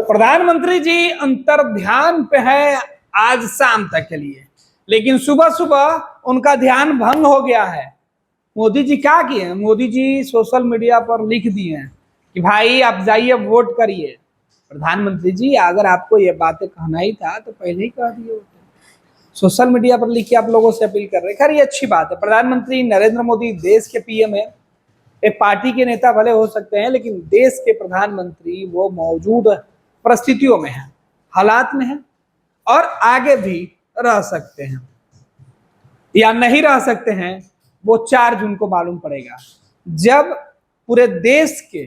प्रधानमंत्री जी अंतर्ध्यान पे है आज शाम तक के लिए, लेकिन सुबह सुबह उनका ध्यान भंग हो गया है। मोदी जी क्या किए? मोदी जी सोशल मीडिया पर लिख दिए हैं कि भाई आप जाइए वोट करिए। प्रधानमंत्री जी अगर आपको ये बातें कहना ही था तो पहले ही कह दिए होते। सोशल मीडिया पर लिख के आप लोगों से अपील कर रहे हैं। खैर ये अच्छी बात है। प्रधानमंत्री नरेंद्र मोदी देश के पीएम है। एक पार्टी के नेता भले हो सकते हैं, लेकिन देश के प्रधानमंत्री वो मौजूद परिस्थितियों में है, हालात में है, और आगे भी रह सकते हैं या नहीं रह सकते हैं, वो 4 जून को मालूम पड़ेगा, जब पूरे देश के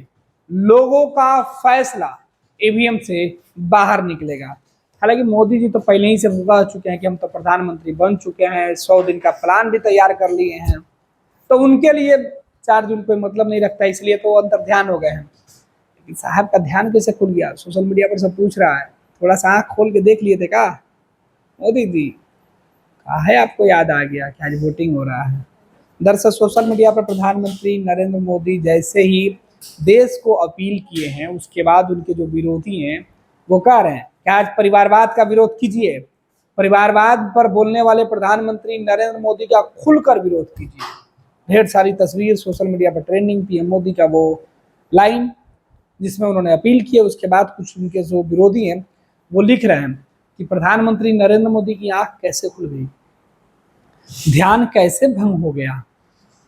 लोगों का फैसला ईवीएम से बाहर निकलेगा। हालांकि मोदी जी तो पहले ही से कह चुके हैं कि हम तो प्रधानमंत्री बन चुके हैं, 100 दिन का प्लान भी तैयार कर लिए हैं, तो उनके लिए 4 जून कोई मतलब नहीं रखता, इसलिए तो अंतर्ध्यान हो गए हैं। लेकिन साहब का ध्यान कैसे खुल गया? सोशल मीडिया पर सब पूछ रहा है, थोड़ा सा आँख खोल के देख लिए थे क्या मोदी जी? कहा है आपको याद आ गया कि आज वोटिंग हो रहा है? दरअसल सोशल मीडिया पर प्रधानमंत्री नरेंद्र मोदी जैसे ही देश को अपील किए हैं, उसके बाद उनके जो विरोधी हैं वो कह रहे हैं कि आज परिवारवाद का विरोध कीजिए। परिवारवाद पर बोलने वाले प्रधानमंत्री नरेंद्र मोदी का खुलकर विरोध कीजिए। ढेर सारी तस्वीर सोशल मीडिया पर ट्रेंडिंग, पीएम मोदी का वो लाइन जिसमें उन्होंने अपील की है, उसके बाद कुछ उनके जो विरोधी हैं वो लिख रहे हैं कि प्रधानमंत्री नरेंद्र मोदी की आंख कैसे खुल गई, ध्यान कैसे भंग हो गया,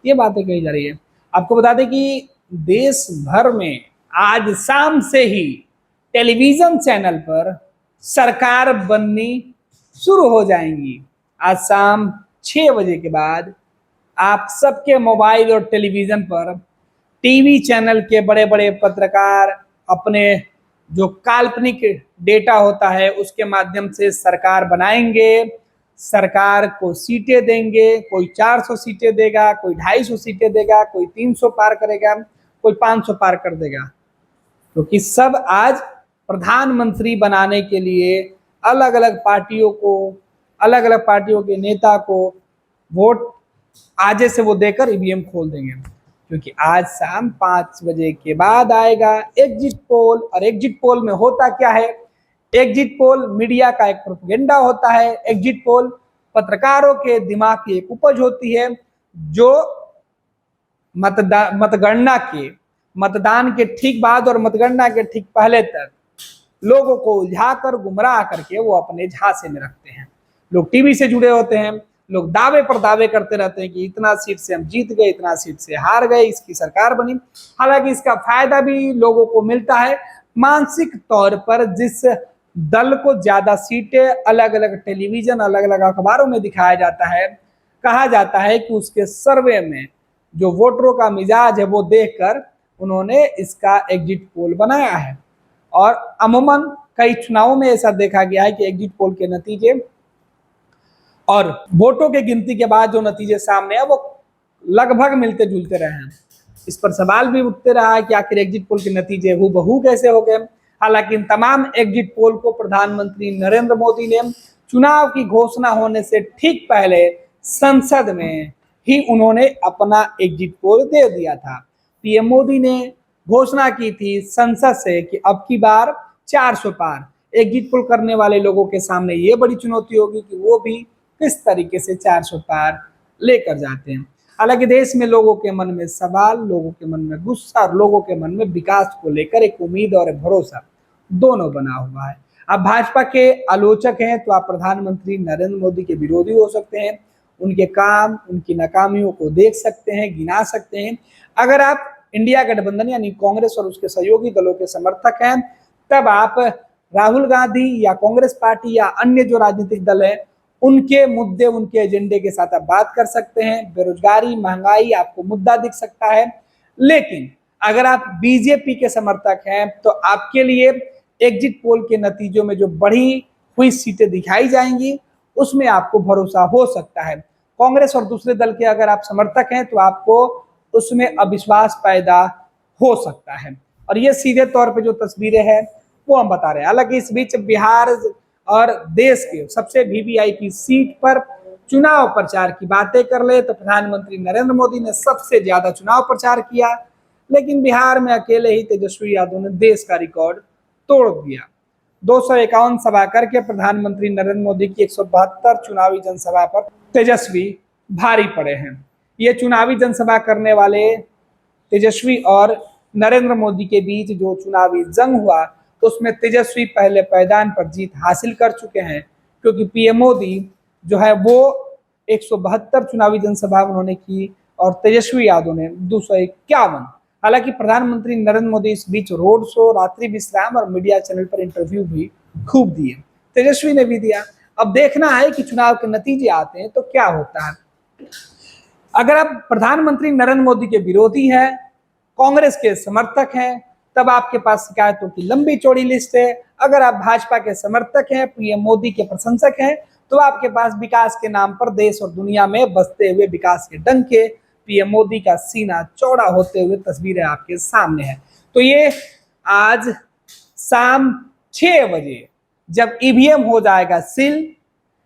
ये बातें कही जा रही है। आपको बता दें कि देश भर में आज शाम से ही टेलीविजन चैनल पर सरकार बननी शुरू हो जाएंगी। आज शाम 6 बजे के बाद आप सबके मोबाइल और टेलीविजन पर टीवी चैनल के बड़े बड़े पत्रकार अपने जो काल्पनिक डेटा होता है उसके माध्यम से सरकार बनाएंगे, सरकार को सीटें देंगे। कोई 400 सीटें देगा, कोई 250 सीटें देगा, कोई 300 पार करेगा, कोई 500 पार कर देगा, क्योंकि सब आज प्रधानमंत्री बनाने के लिए अलग अलग पार्टियों के नेता को वोट आज से वो देकर ईवीएम खोल देंगे। क्योंकि आज शाम 5 बजे के बाद आएगा एग्जिट पोल, और एग्जिट पोल में होता क्या है? एग्जिट पोल मीडिया का एक प्रोपेगेंडा होता है। एग्जिट पोल पत्रकारों के दिमाग की एक उपज होती है, जो मतदान के ठीक बाद और मतगणना के ठीक पहले तक लोगों को उलझाकर गुमराह करके वो अपने झांसे में रखते हैं। लोग टीवी से जुड़े होते हैं, लोग दावे पर दावे करते रहते हैं कि इतना सीट से हम जीत गए, इतना सीट से हार गए, इसकी सरकार बनी। हालांकि इसका फायदा भी लोगों को मिलता है मानसिक तौर पर। जिस दल को ज्यादा सीटें अलग अलग टेलीविजन, अलग अलग अखबारों में दिखाया जाता है, कहा जाता है कि उसके सर्वे में जो वोटरों का मिजाज है वो देखकर उन्होंने इसका एग्जिट पोल बनाया है। और अमूमन कई चुनावों में ऐसा देखा गया है कि एग्जिट पोल के नतीजे और वोटों के गिनती के बाद जो नतीजे सामने है वो लगभग मिलते जुलते रहे हैं। इस पर सवाल भी उठते रहा है कि आखिर एग्जिट पोल के नतीजे हूबहू कैसे हो गए। हालांकि इन तमाम एग्जिट पोल को प्रधानमंत्री नरेंद्र मोदी ने चुनाव की घोषणा होने से ठीक पहले संसद में ही उन्होंने अपना एग्जिट पोल दे दिया था। पीएम मोदी ने घोषणा की थी संसद से कि अब की बार 400 पार। एग्जिट पोल करने वाले लोगों के सामने ये बड़ी चुनौती होगी कि वो भी किस तरीके से 400 पार लेकर जाते हैं। हालांकि देश में लोगों के मन में सवाल, लोगों के मन में गुस्सा और लोगों के मन में विकास को लेकर एक उम्मीद और एक भरोसा दोनों बना हुआ है। अब भाजपा के आलोचक हैं तो आप प्रधानमंत्री नरेंद्र मोदी के विरोधी हो सकते हैं, उनके काम, उनकी नाकामियों को देख सकते हैं, गिना सकते हैं। अगर आप इंडिया गठबंधन यानी कांग्रेस और उसके सहयोगी दलों के समर्थक हैं, तब आप राहुल गांधी या कांग्रेस पार्टी या अन्य जो राजनीतिक दल है उनके मुद्दे, उनके एजेंडे के साथ आप बात कर सकते हैं। बेरोजगारी, महंगाई आपको मुद्दा दिख सकता है। लेकिन अगर आप बीजेपी के समर्थक हैं तो आपके लिए एग्जिट पोल के नतीजों में जो बढ़ी हुई सीटें दिखाई जाएंगी उसमें आपको भरोसा हो सकता है। कांग्रेस और दूसरे दल के अगर आप समर्थक हैं तो आपको उसमें अविश्वास पैदा हो सकता है। और ये सीधे तौर पे जो तस्वीरें हैं वो हम बता रहे हैं। हालांकि इस बीच बिहार और देश के सबसे वीवीआईपी सीट पर चुनाव प्रचार की बातें कर ले तो प्रधानमंत्री नरेंद्र मोदी ने सबसे ज्यादा चुनाव प्रचार किया, लेकिन बिहार में अकेले ही तेजस्वी यादव ने देश का रिकॉर्ड तोड़ दिया। 251 सभा करके प्रधानमंत्री नरेंद्र मोदी की 172 चुनावी जनसभा पर तेजस्वी भारी पड़े हैं। ये चुनावी जनसभा करने वाले तेजस्वी और नरेंद्र मोदी के बीच जो चुनावी जंग हुआ तो उसमें तेजस्वी पहले पायदान पर जीत हासिल कर चुके हैं, क्योंकि पीएम मोदी जो है वो 172 चुनावी जनसभा उन्होंने की और तेजस्वी यादव ने 251। हालांकि प्रधानमंत्री नरेंद्र मोदी इस बीच रोड शो, रात्रि विश्राम और मीडिया चैनल पर इंटरव्यू भी खूब दिए, तेजस्वी ने भी दिया। अब देखना है कि चुनाव के नतीजे आते हैं तो क्या होता है। अगर आप प्रधानमंत्री नरेंद्र मोदी के विरोधी हैं, कांग्रेस के समर्थक हैं, तब आपके पास शिकायतों की लंबी चौड़ी लिस्ट है। अगर आप भाजपा के समर्थक हैं, पीएम मोदी के प्रशंसक हैं, तो आपके पास विकास के नाम पर देश और दुनिया में बसते हुए विकास के डंके, पीएम मोदी का सीना चौड़ा होते हुए तस्वीरें आपके सामने हैं। तो ये आज शाम 6 बजे जब ईवीएम हो जाएगा सील,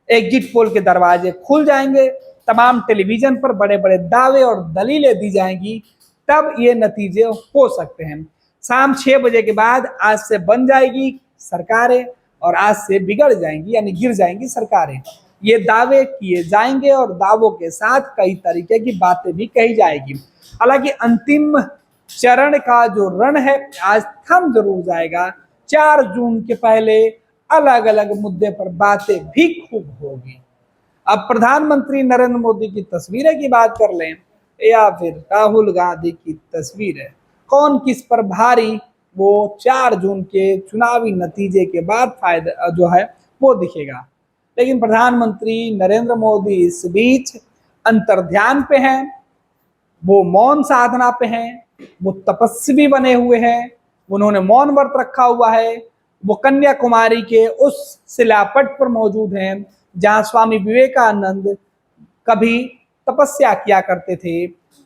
एग्जिट पोल के दरवाजे खुल जाएंगे, तमाम टेलीविजन पर बड़े बड़े दावे और दलीलें दी जाएंगी, तब ये नतीजे हो सकते हैं। शाम 6 बजे के बाद आज से बन जाएगी सरकारें और आज से बिगड़ जाएंगी, यानी गिर जाएंगी सरकारें। ये दावे किए जाएंगे और दावों के साथ कई तरीके की बातें भी कही जाएगी। हालांकि अंतिम चरण का जो रण है आज थम जरूर जाएगा। 4 जून के पहले अलग अलग मुद्दे पर बातें भी खूब होगी। अब प्रधानमंत्री नरेंद्र मोदी की तस्वीरें की बात कर लें या फिर राहुल गांधी की तस्वीर है, कौन किस पर भारी, वो 4 जून के चुनावी नतीजे के बाद फायदा जो है वो दिखेगा। लेकिन प्रधानमंत्री नरेंद्र मोदी इस बीच अंतर्ध्यान पे हैं, वो मौन साधना पे हैं, वो तपस्वी बने हुए हैं, उन्होंने मौन व्रत रखा हुआ है। वो कन्याकुमारी के उस शिलापट पर मौजूद हैं जहां स्वामी विवेकानंद कभी तपस्या किया करते थे,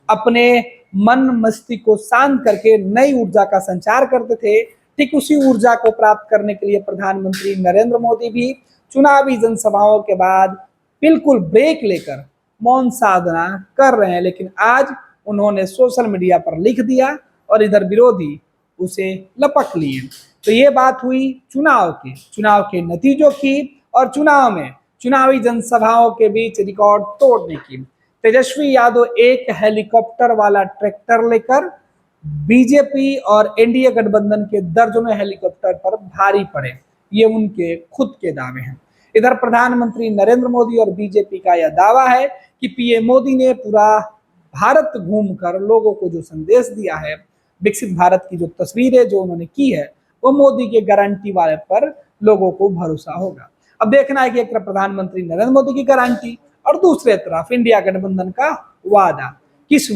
अपने मन मस्तिष्क को शांत करके नई ऊर्जा का संचार करते थे। ठीक उसी ऊर्जा को प्राप्त करने के लिए प्रधानमंत्री नरेंद्र मोदी भी चुनावी जनसभाओं के बाद बिल्कुल ब्रेक लेकर मौन साधना कर रहे हैं। लेकिन आज उन्होंने सोशल मीडिया पर लिख दिया और इधर विरोधी उसे लपक लिए। तो ये बात हुई चुनाव के नतीजों की और चुनाव में चुनावी जनसभाओं के बीच रिकॉर्ड तोड़ने की। तेजस्वी यादव एक हेलीकॉप्टर वाला ट्रैक्टर लेकर बीजेपी और एनडीए गठबंधन के दर्जनों हेलीकॉप्टर पर भारी पड़े, ये उनके खुद के दावे हैं। इधर प्रधानमंत्री नरेंद्र मोदी और बीजेपी का यह दावा है कि पीएम मोदी ने पूरा भारत घूमकर लोगों को जो संदेश दिया है, विकसित भारत की जो तस्वीर है जो उन्होंने की है, वो मोदी के गारंटी वाले पर लोगों को भरोसा होगा। अब देखना है कि एक तरफ प्रधानमंत्री नरेंद्र मोदी की गारंटी और दूसरे तरफ इंडिया गठबंधन का वादा, किस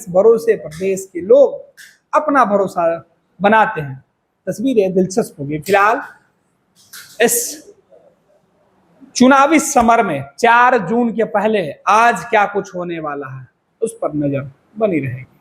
भरोसे पर देश के लोग अपना भरोसा बनाते हैं। तस्वीरें दिलचस्प होगी। फिलहाल इस चुनावी समर में 4 जून के पहले आज क्या कुछ होने वाला है उस पर नजर बनी रहेगी।